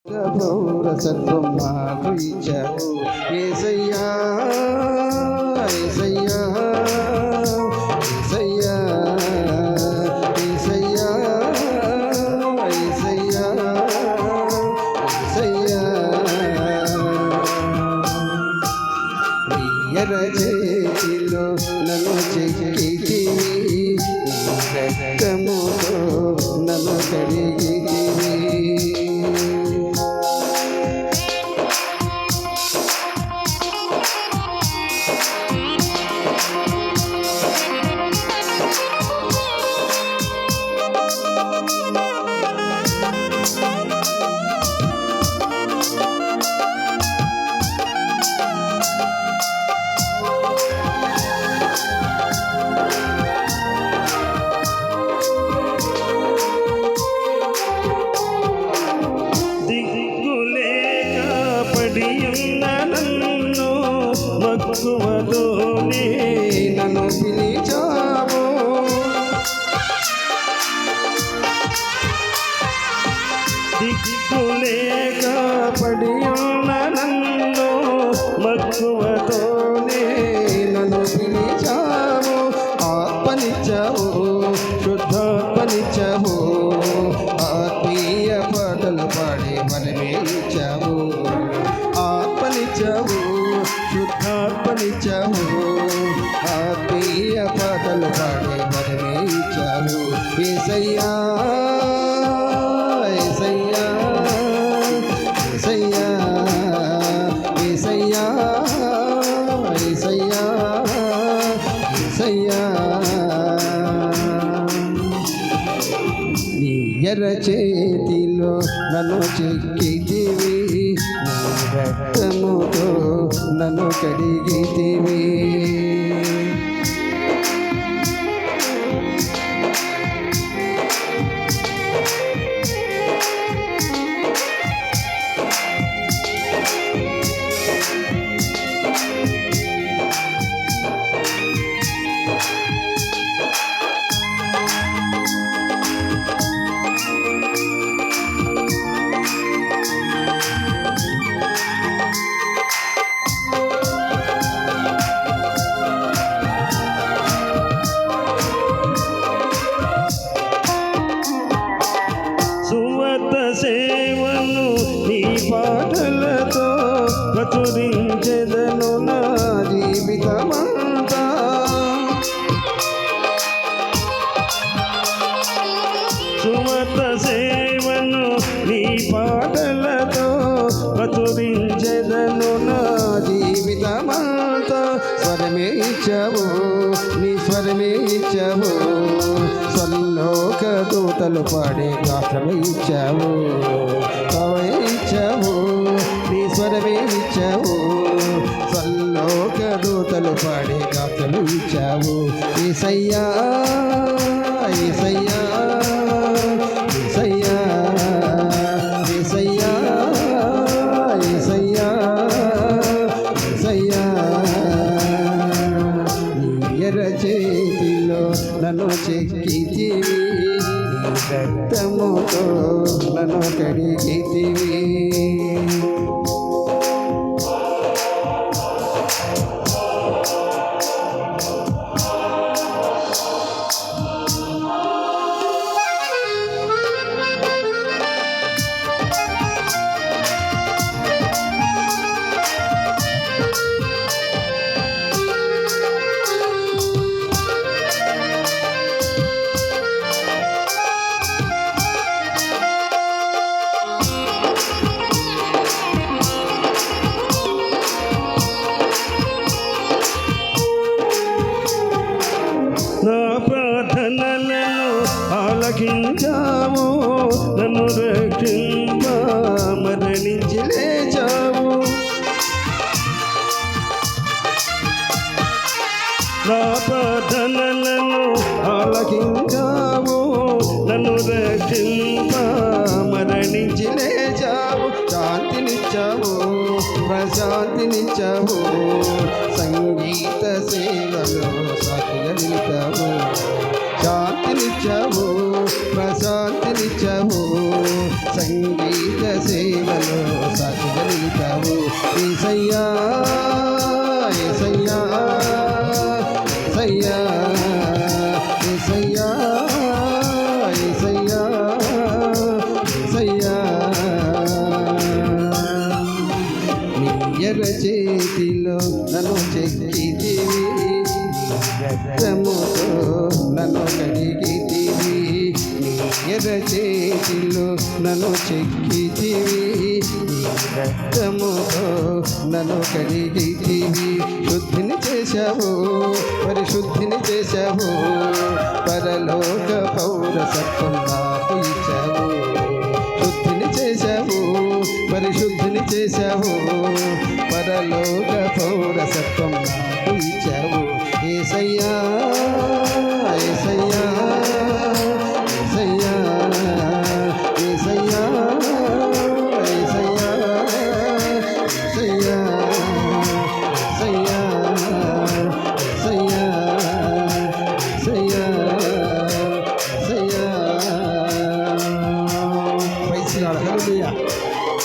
పౌరసత్వం మాకు ఇచ్చావు యేసయ్యా యేసయ్యా యేసయ్యా యేసయ్యా యేసయ్యా యేసయ్యా ఎర్ర చేతిలో నన్ను చెక్కితివి రక్తముతో నన్ను కడిగితివి మక్కువతోనే నన్ను పిలిచావు దిక్కులేక పడి ఉన్న నన్ను మక్కువతోనే నన్ను పిలిచావు ఆత్మనిచ్చావు శుద్ధాత్మనిచ్చావు ఆత్మీయ పాటలు పాడే మనమే ఇచ్చావు ఆత్మనిచ్చావు శుద్ధాత్మనిచ్చావు ఆత్మీయ పాటలు పాడే మనమే ఇచ్చావు యేసయ్యా యేసయ్యా యేసయ్యా యేసయ్యా యేసయ్యా యేసయ్యా నీ ఎర్ర చేతిలో నన్ను చెక్కితివి నీ రక్తముతో నన్ను కడిగితివి సేవను నీ పాటలతో ప్రచురించెదను నా జీవితమంతా సుమత సేవను నీ పాటలతో ప్రచురించెదను నా జీవితమంతా స్వరమే ఇచ్చావు నీ స్వరమే ఇచ్చావు స్వర్లోక దూతలు పాడే గాత్రమే ఇచ్చావు ఇచ్చావు నీ స్వరమే ఇచ్చావు స్వర్లోక దూతలు పాడే గాత్రమే ఇచ్చావు యేసయ్యా యేసయ్యా యేసయ్యా యేసయ్యా యేసయ్యా యేసయ్యా ఎర్ర చేతిలో నన్ను చెక్కితివి నీ రక్తముతో నన్ను కడిగితివి నా ప్రార్థనలను ఆలకించావు నన్ను రక్షింప మరణించి లేచావు నా ప్రార్థనలను ఆలకించావు నన్ను రక్షింప మరణించి లేచావు శాంతినిచ్చావు శాంతినిచ్చావు ప్రశాంతినిచ్చావు సంగీత సేవలో సాక్షిగా నిలిచావు యేసయ్యా యేసయ్యా యేసయ్యా యేసయ్యా యేసయ్యా యేసయ్యా ఎర్ర చేతిలో నన్ను చెక్కితివి రక్తముతో నన్ను కడిగితివి ఎర్ర చేతిలో నన్ను చెక్కితివి రక్తముతో నన్ను కడిగితివి శుద్ధిని చేశావు పరిశుద్ధిని చేశావు పరలోక పౌరసత్వం నాకు ఇచ్చావు శుద్ధిని చేశావు పరిశుద్ధిని చేశావు పరలోక